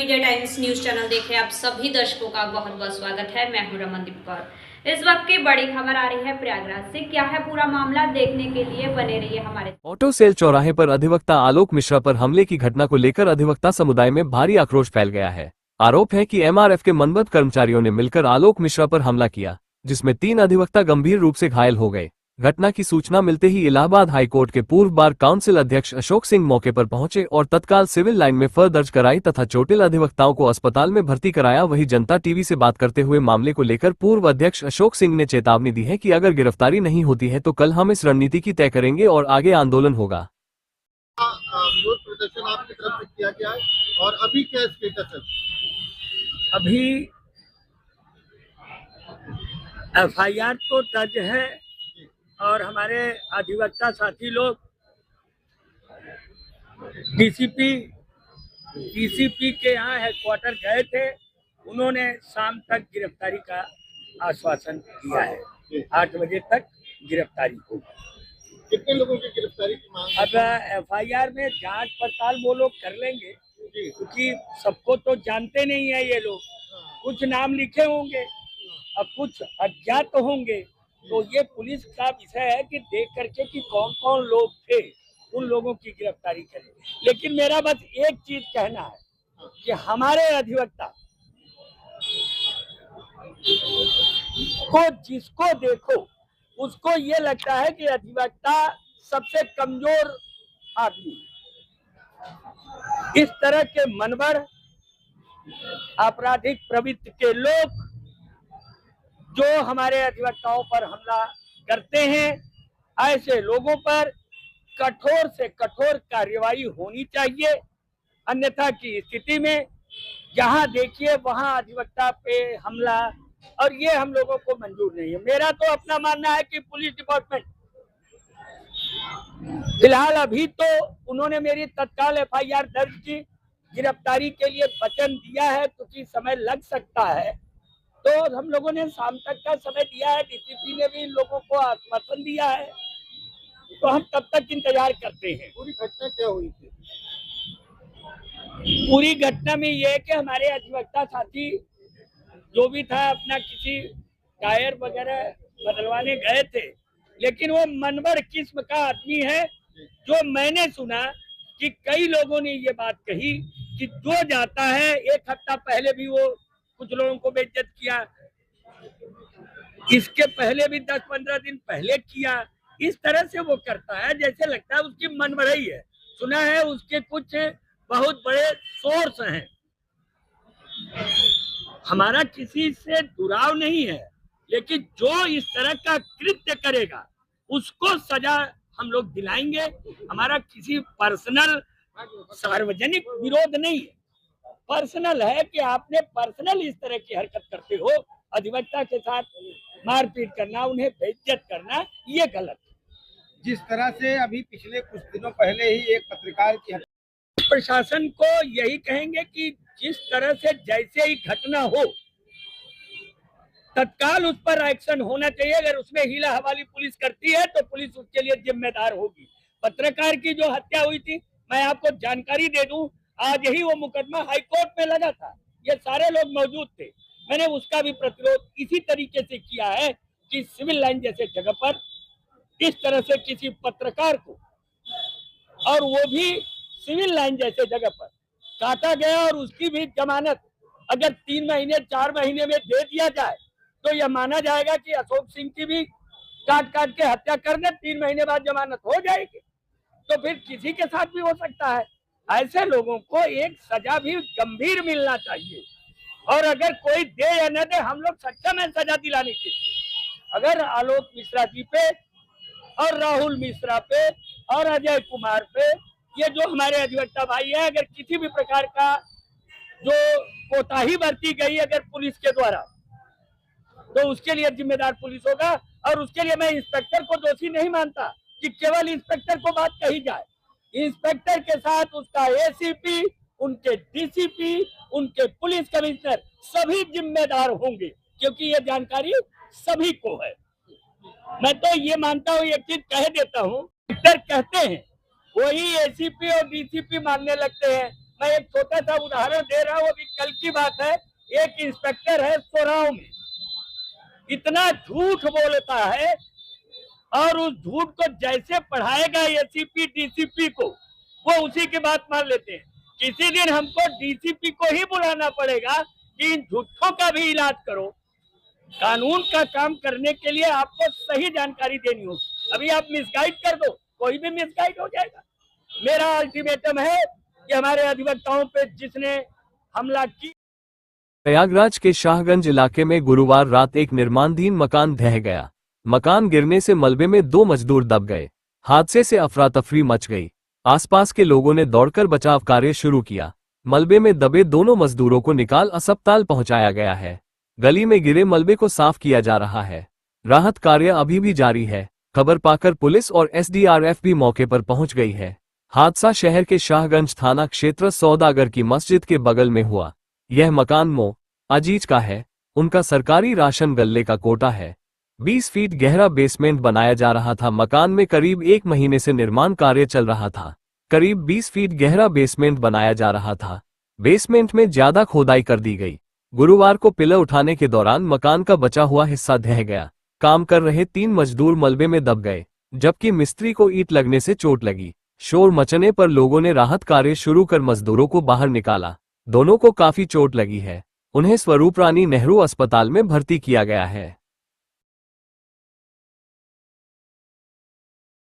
Media times news channel देख रहे आप सभी दर्शकों का बहुत बहुत स्वागत है। मैं हूं रमनदीप कौर। इस वक्त की बड़ी खबर आ रही है प्रयागराज से। क्या है पूरा मामला, देखने के लिए बने रहिए हमारे। ऑटो सेल चौराहे पर अधिवक्ता आलोक मिश्रा पर हमले की घटना को लेकर अधिवक्ता समुदाय में भारी आक्रोश फैल गया है। आरोप है कि एमआरएफ के मनबद कर्मचारियों ने मिलकर आलोक मिश्रा पर हमला किया, जिसमें 3 अधिवक्ता गंभीर रूप से घायल हो गए। घटना की सूचना मिलते ही इलाहाबाद हाईकोर्ट के पूर्व बार काउंसिल अध्यक्ष अशोक सिंह मौके पर पहुंचे और तत्काल सिविल लाइन में एफआईआर दर्ज कराई तथा चोटिल अधिवक्ताओं को अस्पताल में भर्ती कराया। वहीं जनता टीवी से बात करते हुए मामले को लेकर पूर्व अध्यक्ष अशोक सिंह ने चेतावनी दी है कि अगर गिरफ्तारी नहीं होती है तो कल हम इस रणनीति की तय करेंगे और आगे आंदोलन होगा। विरोध प्रदर्शन आपकी तरफ से किया गया है और अभी क्या स्टेटस है? अभी एफआईआर तो दर्ज है और हमारे अधिवक्ता साथी लोग डीसीपी के यहाँ हेडक्वार्टर गए थे। उन्होंने शाम तक गिरफ्तारी का आश्वासन दिया है। 8 बजे तक गिरफ्तारी होगी। कितने लोगों की गिरफ्तारी की मांग? अब एफआईआर में जांच पड़ताल वो लोग कर लेंगे, क्योंकि सबको तो जानते नहीं है ये लोग। कुछ नाम लिखे होंगे और कुछ अज्ञात होंगे, तो ये पुलिस का विषय है कि देख करके कि कौन कौन लोग थे, उन लोगों की गिरफ्तारी करें। लेकिन मेरा बस एक चीज कहना है कि हमारे अधिवक्ता को जिसको देखो उसको ये लगता है कि अधिवक्ता सबसे कमजोर आदमी। इस तरह के मनवर आपराधिक प्रवृत्ति के लोग जो हमारे अधिवक्ताओं पर हमला करते हैं, ऐसे लोगों पर कठोर से कठोर कार्रवाई होनी चाहिए। अन्यथा की स्थिति में जहां देखिए वहां अधिवक्ता पे हमला, और ये हम लोगों को मंजूर नहीं है। मेरा तो अपना मानना है कि पुलिस डिपार्टमेंट फिलहाल अभी तो उन्होंने मेरी तत्काल एफआईआर दर्ज की, गिरफ्तारी के लिए वचन दिया है, क्योंकि समय लग सकता है, तो हम लोगों ने शाम तक का समय दिया है। डीसीपी ने भी इन लोगों को आश्वासन दिया है, तो हम तब तक इंतजार करते हैं। पूरी घटना क्या हुई थी? पूरी घटना में यह है कि हमारे अधिवक्ता साथी जो भी था अपना किसी टायर वगैरह बदलवाने गए थे, लेकिन वो मनवर किस्म का आदमी है। जो मैंने सुना कि कई लोगों ने ये बात कही कि जो जाता है, 1 हफ्ता पहले भी वो कुछ लोगों को बेइज्जत किया, इसके पहले भी 10-15 दिन पहले किया। इस तरह से वो करता है जैसे लगता है उसकी मनमरई है। सुना है उसके कुछ बहुत बड़े सोर्स हैं। हमारा किसी से दुराव नहीं है, लेकिन जो इस तरह का कृत्य करेगा उसको सजा हम लोग दिलाएंगे। हमारा किसी पर्सनल सार्वजनिक विरोध नहीं है, पर्सनल है कि आपने पर्सनल इस तरह की हरकत करते हो, अधिवक्ता के साथ मारपीट करना, उन्हें बेइज्जत करना, ये गलत है। जिस तरह से अभी पिछले कुछ दिनों पहले ही एक पत्रकार की प्रशासन को यही कहेंगे कि जिस तरह से जैसे ही घटना हो तत्काल उस पर एक्शन होना चाहिए। अगर उसमें हीला हवाली पुलिस करती है तो पुलिस उसके लिए जिम्मेदार होगी। पत्रकार की जो हत्या हुई थी, मैं आपको जानकारी दे दूं, आज ही वो मुकदमा हाईकोर्ट में लगा था, ये सारे लोग मौजूद थे। मैंने उसका भी प्रतिरोध इसी तरीके से किया है कि सिविल लाइन जैसे जगह पर इस तरह से किसी पत्रकार को, और वो भी सिविल लाइन जैसे जगह पर काटा गया, और उसकी भी जमानत अगर 3 महीने 4 महीने में दे दिया जाए तो यह माना जाएगा कि अशोक सिंह की भी काट के हत्या करने 3 महीने बाद जमानत हो जाएगी। तो फिर किसी के साथ भी हो सकता है। ऐसे लोगों को एक सजा भी गंभीर मिलना चाहिए, और अगर कोई दे या न दे, हम लोग सक्षम है सजा दिलाने के लिए। अगर आलोक मिश्रा जी पे और राहुल मिश्रा पे और अजय कुमार पे, ये जो हमारे अधिवक्ता भाई है, अगर किसी भी प्रकार का जो कोताही बरती गई अगर पुलिस के द्वारा, तो उसके लिए जिम्मेदार पुलिस होगा। और उसके लिए मैं इंस्पेक्टर को दोषी नहीं मानता कि केवल इंस्पेक्टर को बात कही जाए। इंस्पेक्टर के साथ उसका एसीपी, उनके डीसीपी, उनके पुलिस कमिश्नर सभी जिम्मेदार होंगे, क्योंकि ये जानकारी सभी को है। मैं तो ये मानता हूँ, एक चीज कह देता हूँ, इंस्पेक्टर कहते हैं वही एसीपी और डीसीपी मानने लगते हैं। मैं एक छोटा सा उदाहरण दे रहा हूँ, अभी कल की बात है। एक इंस्पेक्टर है सोराव में, इतना झूठ बोलता है और उस झूठ को जैसे पढ़ाएगा एसीपी डीसीपी को, वो उसी की बात मान लेते हैं। किसी दिन हमको डीसीपी को ही बुलाना पड़ेगा कि इन झूठों का भी इलाज करो। कानून का काम करने के लिए आपको सही जानकारी देनी होगी। अभी आप मिसगाइड कर दो, कोई भी मिसगाइड हो जाएगा। मेरा अल्टीमेटम है कि हमारे अधिवक्ताओं पे जिसने हमला की। प्रयागराज के शाहगंज इलाके में गुरुवार रात एक निर्माणाधीन मकान ढह गया। मकान गिरने से मलबे में 2 मजदूर दब गए। हादसे से अफरा तफरी मच गई। आसपास के लोगों ने दौड़कर बचाव कार्य शुरू किया। मलबे में दबे दोनों मजदूरों को निकाल अस्पताल पहुंचाया गया है। गली में गिरे मलबे को साफ किया जा रहा है। राहत कार्य अभी भी जारी है। खबर पाकर पुलिस और एसडीआरएफ भी मौके पर पहुंच गई है। हादसा शहर के शाहगंज थाना क्षेत्र सौदागर की मस्जिद के बगल में हुआ। यह मकान मो अजीज का है। उनका सरकारी राशन गल्ले का कोटा है। 20 फीट गहरा बेसमेंट बनाया जा रहा था। मकान में करीब 1 महीने से निर्माण कार्य चल रहा था। करीब 20 फीट गहरा बेसमेंट बनाया जा रहा था। बेसमेंट में ज्यादा खोदाई कर दी गई। गुरुवार को पिलर उठाने के दौरान मकान का बचा हुआ हिस्सा ढह गया। काम कर रहे 3 मजदूर मलबे में दब गए, जबकि मिस्त्री को ईंट लगने से चोट लगी। शोर मचने पर लोगों ने राहत कार्य शुरू कर मजदूरों को बाहर निकाला। दोनों को काफी चोट लगी है। उन्हें स्वरूप रानी नेहरू अस्पताल में भर्ती किया गया है।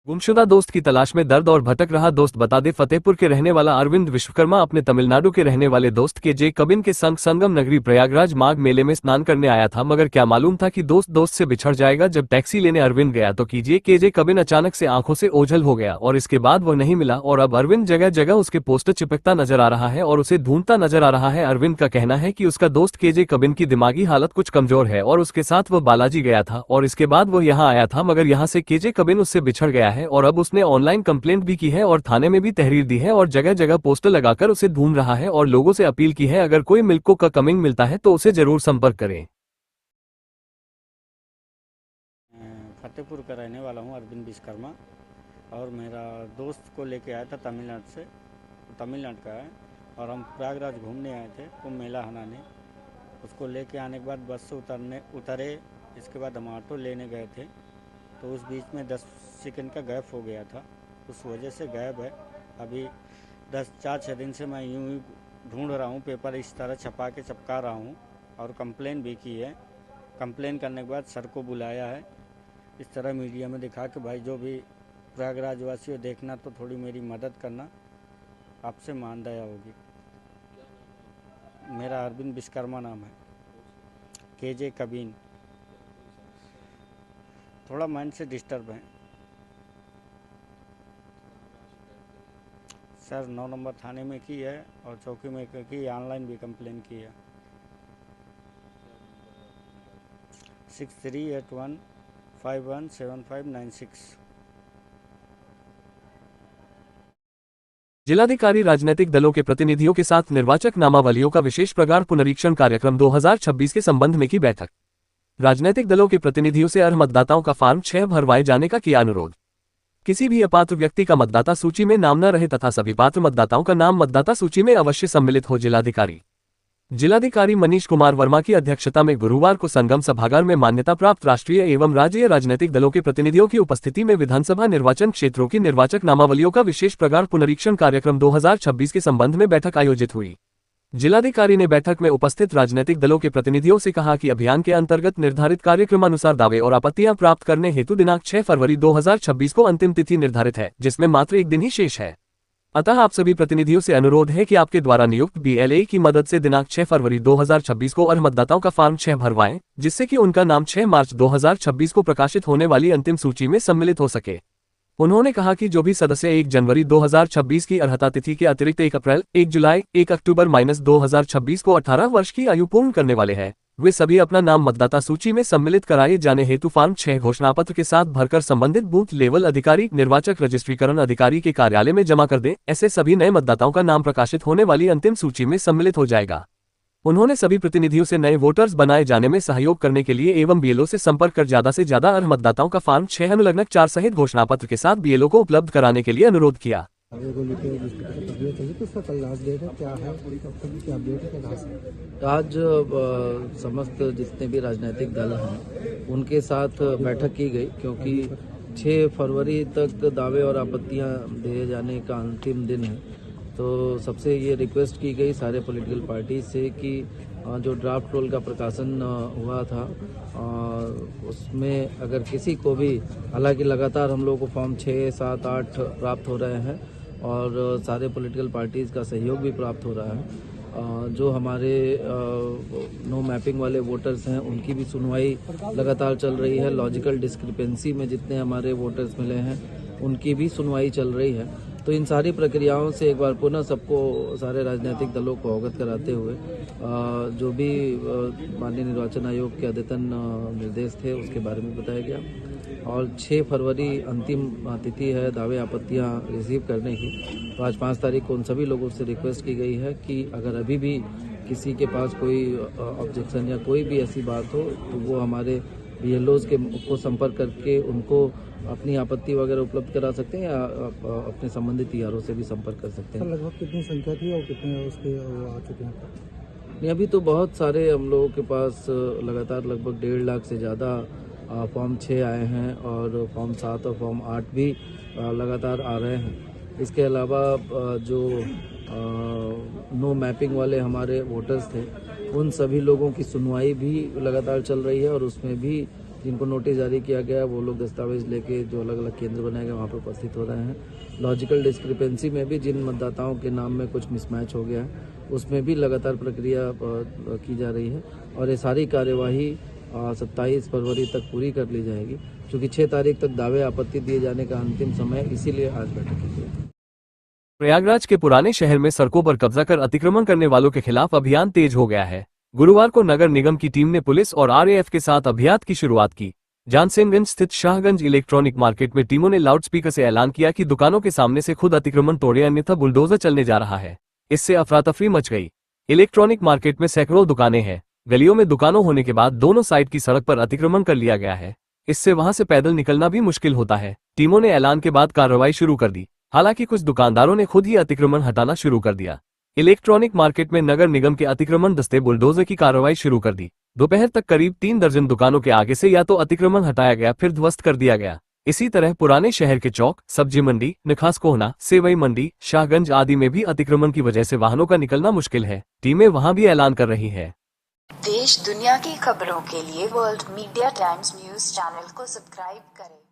गुमशुदा दोस्त की तलाश में दर्द और भटक रहा दोस्त। बता दे, फतेहपुर के रहने वाला अरविंद विश्वकर्मा अपने तमिलनाडु के रहने वाले दोस्त केजे कबिन के संग संगम नगरी प्रयागराज माघ मेले में स्नान करने आया था, मगर क्या मालूम था कि दोस्त से बिछड़ जाएगा। जब टैक्सी लेने अरविंद गया तो केजे कबिन अचानक से आंखों से ओझल हो गया और इसके बाद वह नहीं मिला और अब अरविंद जगह जगह उसके पोस्टर चिपकता नजर आ रहा है और उसे ढूंढता नजर आ रहा है। अरविंद का कहना है कि उसका दोस्त केजे कबिन की दिमागी हालत कुछ कमजोर है और उसके साथ वह बालाजी गया था और इसके बाद वह यहाँ आया था, मगर यहाँ से केजे कबिन उससे बिछड़ गया है और अब उसने ऑनलाइन कंप्लेंट भी की है और थाने में भी तहरीर दी है और जगह जगह पोस्टर लगाकर उसे ढूंढ रहा है और लोगों से अपील की है, अगर कोई मिल्को का कमिंग मिलता है तो उसे जरूर संपर्क करें। फतेहपुर का रहने वाला हूँ अरविंद विश्वकर्मा, और मेरा दोस्त को लेके आया था तमिलनाडु से, तमिलनाडु का है, और हम प्रयागराज घूमने आए थे कुंभ मेला हनाने। उसको लेके आने के बाद बस से उतरे, इसके बाद हम ऑटो लेने गए थे, तो उस बीच में 10 सेकंड का गैप हो गया था, उस वजह से गायब है। अभी 4-6 दिन से मैं यूं ही ढूंढ रहा हूं, पेपर इस तरह चिपका रहा हूं और कंप्लेन भी की है। कंप्लेन करने के बाद सर को बुलाया है, इस तरह मीडिया में दिखा कि भाई जो भी प्रयागराज वासी हो देखना तो थोड़ी मेरी मदद करना, आपसे मान दया होगी। मेरा अरविंद विश्वकर्मा नाम है, केजे कबिन। थोड़ा माइंड से डिस्टर्ब है सर। 9 नंबर थाने में की है और चौकी में की, ऑनलाइन भी कंप्लेन की है। 6381517596। जिलाधिकारी राजनीतिक दलों के प्रतिनिधियों के साथ निर्वाचक नामावलियों का विशेष प्रगाढ़ पुनरीक्षण कार्यक्रम 2026 के संबंध में की बैठक। राजनीतिक दलों के प्रतिनिधियों से अर्ह मतदाताओं का फॉर्म 6 भरवाए जाने का किया अनुरोध। किसी भी अपात्र व्यक्ति का मतदाता सूची में नाम न रहे तथा सभी पात्र मतदाताओं का नाम मतदाता सूची में अवश्य सम्मिलित हो। जिलाधिकारी मनीष कुमार वर्मा की अध्यक्षता में गुरुवार को संगम सभागार में मान्यता प्राप्त राष्ट्रीय एवं राज्य राजनीतिक दलों के प्रतिनिधियों की उपस्थिति में विधानसभा निर्वाचन क्षेत्रों की निर्वाचक नामावलियों का विशेष प्रगाढ़ पुनरीक्षण कार्यक्रम 2026 के संबंध में बैठक आयोजित हुई। जिलाधिकारी ने बैठक में उपस्थित राजनीतिक दलों के प्रतिनिधियों से कहा कि अभियान के अंतर्गत निर्धारित कार्यक्रमानुसार दावे और आपत्तियां प्राप्त करने हेतु दिनांक 6 फरवरी 2026 को अंतिम तिथि निर्धारित है, जिसमें मात्र 1 दिन ही शेष है। अतः आप सभी प्रतिनिधियों से अनुरोध है कि आपके द्वारा नियुक्त BLA की मदद से दिनांक 6 फरवरी 2026 को अर्ह मतदाताओं का फॉर्म 6 भरवाएं, जिससे कि उनका नाम 6 मार्च 2026 को प्रकाशित होने वाली अंतिम सूची में सम्मिलित हो सके। उन्होंने कहा कि जो भी सदस्य 1 जनवरी 2026 की अर्हता तिथि के अतिरिक्त 1 अप्रैल, 1 जुलाई, 1 अक्टूबर -2026 को 18 वर्ष की आयु पूर्ण करने वाले हैं, वे सभी अपना नाम मतदाता सूची में सम्मिलित कराए जाने हेतु फॉर्म 6 घोषणापत्र के साथ भरकर संबंधित बूथ लेवल अधिकारी, निर्वाचक रजिस्ट्रीकरण अधिकारी के कार्यालय में जमा कर दें। ऐसे सभी नए मतदाताओं का नाम प्रकाशित होने वाली अंतिम सूची में सम्मिलित हो जाएगा। उन्होंने सभी प्रतिनिधियों से नए वोटर्स बनाए जाने में सहयोग करने के लिए एवं BLO से संपर्क कर ज्यादा से ज्यादा अर्ह मतदाताओं का फॉर्म 6 अनुलग्नक 4 सहित घोषणापत्र के साथ BLO को उपलब्ध कराने के लिए अनुरोध किया। गोली पे जिसकी तबीयत चली तो उसका कल लास्ट डेट है, क्या है कब तक की अपडेट है, क्या कहा से? आज समस्त जितने भी राजनीतिक दल हैं उनके साथ बैठक की गई, क्योंकि 6 फरवरी तक दावे और आपत्तियां दिए जाने का अंतिम दिन है। तो सबसे ये रिक्वेस्ट की गई सारे पॉलिटिकल पार्टी से कि जो ड्राफ्ट रोल का प्रकाशन हुआ था उसमें अगर किसी को भी, हालांकि लगातार हम लोगों को फॉर्म 6, 7, 8 प्राप्त हो रहे हैं और सारे पॉलिटिकल पार्टीज़ का सहयोग भी प्राप्त हो रहा है। जो हमारे नो मैपिंग वाले वोटर्स हैं उनकी भी सुनवाई लगातार चल रही है। लॉजिकल डिस्क्रिपेंसी में जितने हमारे वोटर्स मिले हैं उनकी भी सुनवाई चल रही है। तो इन सारी प्रक्रियाओं से एक बार पुनः सबको, सारे राजनीतिक दलों को अवगत कराते हुए जो भी माननीय निर्वाचन आयोग के अद्यतन निर्देश थे उसके बारे में बताया गया। और 6 फरवरी अंतिम तिथि है दावे आपत्तियां रिसीव करने की। तो आज 5 तारीख को उन सभी लोगों से रिक्वेस्ट की गई है कि अगर अभी भी किसी के पास कोई ऑब्जेक्शन या कोई भी ऐसी बात हो तो वो हमारे BLOs को संपर्क करके उनको अपनी आपत्ति वगैरह उपलब्ध करा सकते हैं या अपने संबंधित TRO से भी संपर्क कर सकते हैं। लगभग कितनी संख्या थी और कितने उसके आ चुके हैं? नहीं, अभी तो बहुत सारे हम लोगों के पास लगातार लगभग 1.5 लाख से ज़्यादा फॉर्म 6 आए हैं और फॉर्म 7 और फॉर्म 8 भी लगातार आ रहे हैं। इसके अलावा जो नो मैपिंग वाले हमारे वोटर्स थे उन सभी लोगों की सुनवाई भी लगातार चल रही है और उसमें भी जिनको नोटिस जारी किया गया वो लोग दस्तावेज लेके जो अलग अलग केंद्र बनाए गए वहाँ पर उपस्थित हो रहे हैं। लॉजिकल डिस्क्रिपेंसी में भी जिन मतदाताओं के नाम में कुछ मिसमैच हो गया है उसमें भी लगातार प्रक्रिया की जा रही है और ये सारी कार्यवाही 27 फरवरी तक पूरी कर ली जाएगी, क्योंकि 6 तारीख तक दावे आपत्ति दिए जाने का अंतिम समय, इसीलिए आज बैठक की गई। प्रयागराज के पुराने शहर में सड़कों पर कब्जा कर अतिक्रमण करने वालों के खिलाफ अभियान तेज हो गया है। गुरुवार को नगर निगम की टीम ने पुलिस और RAF के साथ अभियान की शुरुआत की। जानसेनगंज स्थित शाहगंज इलेक्ट्रॉनिक मार्केट में टीमों ने लाउडस्पीकर से ऐलान किया कि दुकानों के सामने से खुद अतिक्रमण तोड़े, अन्यथा बुलडोजर चलने जा रहा है। इससे अफरा तफरी मच गई। इलेक्ट्रॉनिक मार्केट में सैकड़ों दुकानें हैं। गलियों में दुकानों होने के बाद दोनों साइड की सड़क पर अतिक्रमण कर लिया गया है। इससे वहां से पैदल निकलना भी मुश्किल होता है। टीमों ने ऐलान के बाद कार्रवाई शुरू कर दी। हालांकि कुछ दुकानदारों ने खुद ही अतिक्रमण हटाना शुरू कर दिया। इलेक्ट्रॉनिक मार्केट में नगर निगम के अतिक्रमण दस्ते बुलडोजर की कार्रवाई शुरू कर दी। दोपहर तक करीब 3 दर्जन दुकानों के आगे से या तो अतिक्रमण हटाया गया फिर ध्वस्त कर दिया गया। इसी तरह पुराने शहर के चौक, सब्जी मंडी, निखास कोहना, सेवई मंडी, शाहगंज आदि में भी अतिक्रमण की वजह से वाहनों का निकलना मुश्किल है। टीमें वहां भी ऐलान कर रही है। देश दुनिया की खबरों के लिए world media times news channel को सब्सक्राइब करें।